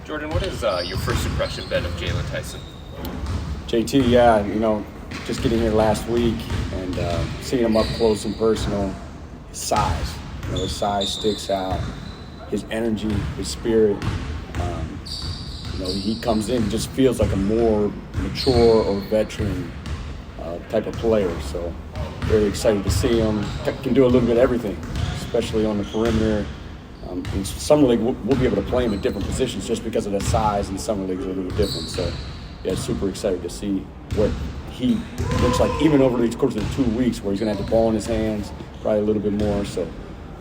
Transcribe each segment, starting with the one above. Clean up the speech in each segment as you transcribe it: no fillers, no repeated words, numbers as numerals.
Jordan, what has your first impression been of Jalen Tyson? JT, yeah, just getting here last week and seeing him up close and personal, his size. His size sticks out, his energy, his spirit. He comes in and just feels like a more mature or veteran type of player. So very excited to see him. Can do a little bit of everything, especially on the perimeter. In Summer League, we'll be able to play him at different positions just because of the size, and Summer League is a little different. So, yeah, super excited to see what he looks like, even over the course of the 2 weeks, where he's going to have the ball in his hands, probably a little bit more. So,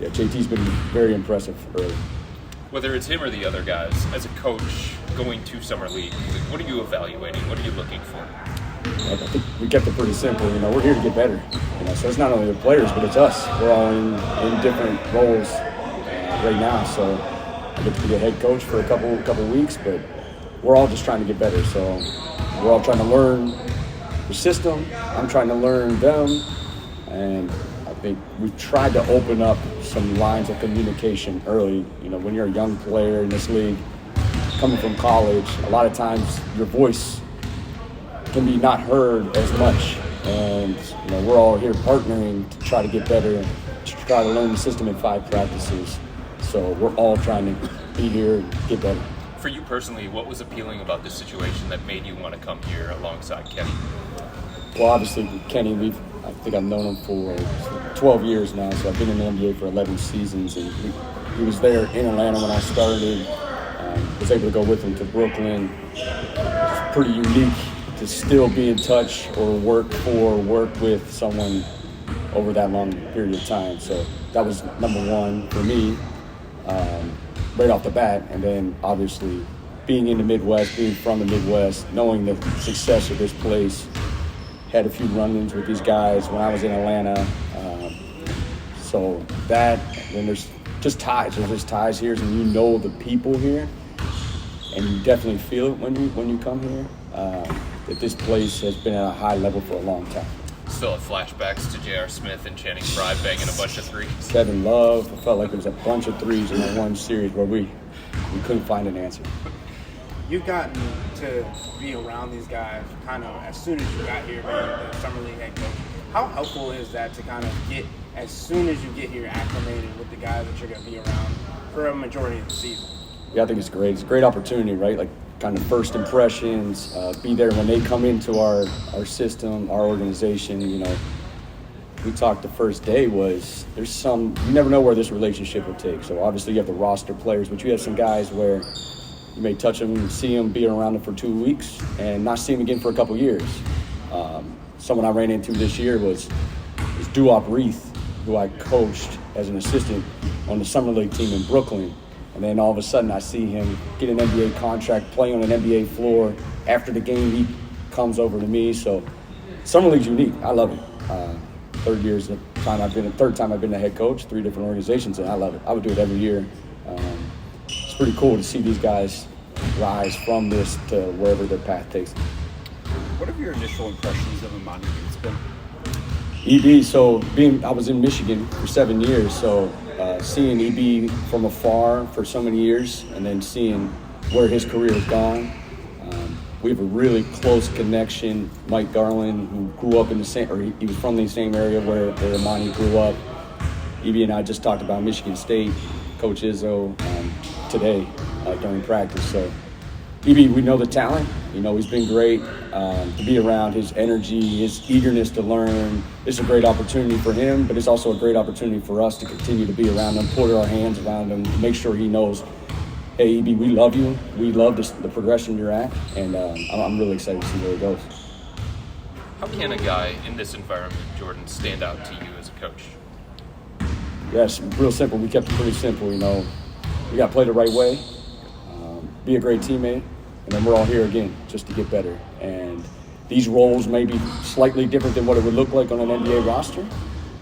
yeah, JT's been very impressive early. Whether it's him or the other guys, as a coach going to Summer League, what are you evaluating? What are you looking for? I think we kept it pretty simple. We're here to get better. So it's not only the players, but it's us. We're all in different roles right now. So I get to be a head coach for a couple weeks, but we're all just trying to get better. So we're all trying to learn the system. I'm trying to learn them, and I think we've tried to open up some lines of communication early. When you're a young player in this league, coming from college, a lot of times your voice can be not heard as much. And we're all here partnering to try to get better, to try to learn the system in 5 practices. So we're all trying to be here and get better. For you personally, what was appealing about this situation that made you want to come here alongside Kenny? Well, obviously, Kenny, I think I've known him for 12 years now, so I've been in the NBA for 11 seasons, and he was there in Atlanta when I started. Was able to go with him to Brooklyn. It's pretty unique to still be in touch or work with someone over that long period of time. So that was number one for me, right off the bat. And then obviously being in the Midwest, being from the Midwest, knowing the success of this place. Had a few run-ins with these guys when I was in Atlanta. So that, and there's just ties. There's just ties here, and the people here, and you definitely feel it when you come here. That this place has been at a high level for a long time. Still have flashbacks to J.R. Smith and Channing Frye banging a bunch of threes. Kevin Love, I felt like there was a bunch of threes in that one series where we couldn't find an answer. You've gotten to be around these guys kind of as soon as you got here, being the Summer League head coach. How helpful is that to kind of get, as soon as you get here, acclimated with the guys that you're going to be around for a majority of the season? Yeah, I think it's great. It's a great opportunity, right? Like kind of first impressions, be there when they come into our system, our organization. We talked the first day was you never know where this relationship will take. So obviously you have the roster players, but you have some guys where you may touch them, see them, be around them for 2 weeks, and not see them again for a couple years. Someone I ran into this year was Duop Reith, who I coached as an assistant on the Summer League team in Brooklyn. And then all of a sudden I see him get an NBA contract, play on an NBA floor. After the game, he comes over to me. So Summer League's unique. I love it. Third time I've been the head coach, 3 different organizations, and I love it. I would do it every year. It's pretty cool to see these guys rise from this to wherever their path takes them. What are your initial impressions of Emoni? It's been EB, so I was in Michigan for 7 years, so seeing EB from afar for so many years and then seeing where his career has gone. We have a really close connection. Mike Garland, who grew up in the same, or he was from the same area where Emoni grew up. EB and I just talked about Michigan State, Coach Izzo, today during practice. So EB, we know the talent. He's been great to be around. His energy, his eagerness to learn. It's a great opportunity for him, but it's also a great opportunity for us to continue to be around him, put our hands around him, make sure he knows, hey, EB, we love you. We love the progression you're at, and I'm really excited to see where it goes. How can a guy in this environment, Jordan, stand out to you as a coach? Yes, real simple. We kept it pretty simple. We got to play the right way, be a great teammate, and then we're all here again just to get better. And these roles may be slightly different than what it would look like on an NBA roster,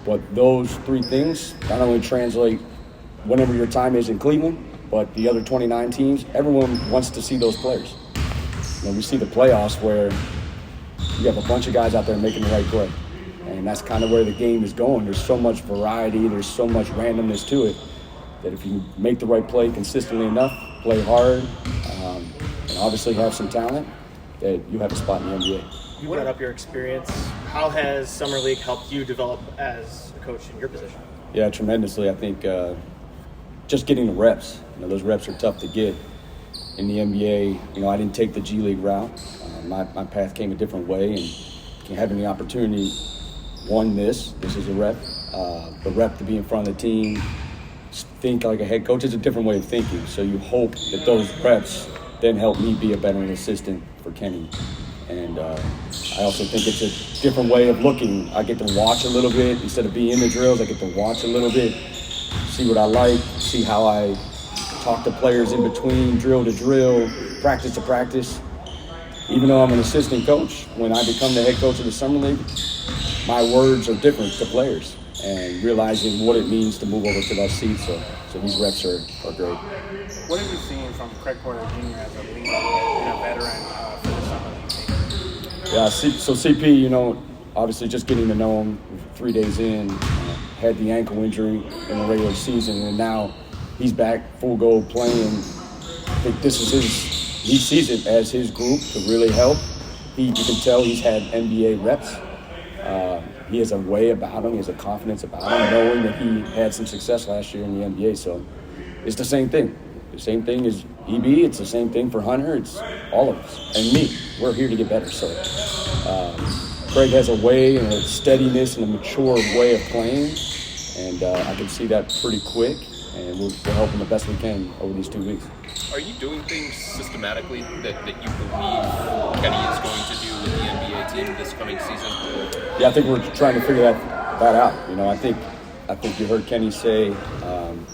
but those 3 things not only translate whenever your time is in Cleveland, but the other 29 teams, everyone wants to see those players. We see the playoffs where you have a bunch of guys out there making the right play. And that's kind of where the game is going. There's so much variety, there's so much randomness to it, that if you make the right play consistently enough, play hard, and obviously have some talent, that you have a spot in the NBA. You brought up your experience. How has Summer League helped you develop as a coach in your position? Yeah, tremendously. I think just getting the reps. Those reps are tough to get in the NBA. I didn't take the G League route. My path came a different way, and having the opportunity, this is a rep. The rep to be in front of the team, think like a head coach is a different way of thinking. So you hope that those reps then help me be a better assistant for Kenny. And I also think it's a different way of looking. I get to watch a little bit. Instead of being in the drills, I get to watch a little bit, see what I like, see how I talk to players in between drill to drill, practice to practice. Even though I'm an assistant coach, when I become the head coach of the Summer League, my words are different to players, and realizing what it means to move over to those seats. So these reps are great. What have you seen from Craig Porter Jr. as a leader and a veteran for the Summer League team? Yeah, so CP, obviously just getting to know him 3 days in, had the ankle injury in the regular season, and now he's back full go playing. I think this is he sees it as his group to really help. You can tell he's had NBA reps. He has a way about him. He has a confidence about him, knowing that he had some success last year in the NBA. So it's the same thing. The same thing as EB. It's the same thing for Hunter. It's all of us. And me. We're here to get better. So Craig has a way and a steadiness and a mature way of playing. And I can see that pretty quick. And we'll help him the best we can over these 2 weeks. Are you doing things systematically that you believe Kenny is going to do with the NBA team this coming season? Yeah, I think we're trying to figure that out. I think you heard Kenny say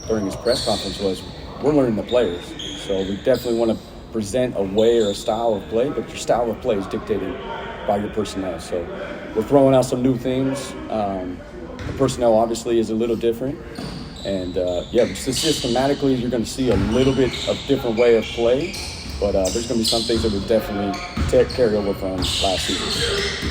during his press conference was, we're learning the players. So we definitely want to present a way or a style of play, but your style of play is dictated by your personnel. So we're throwing out some new things. The personnel obviously is a little different. And systematically you're going to see a little bit of different way of play, but there's going to be some things that will definitely carry over from last season.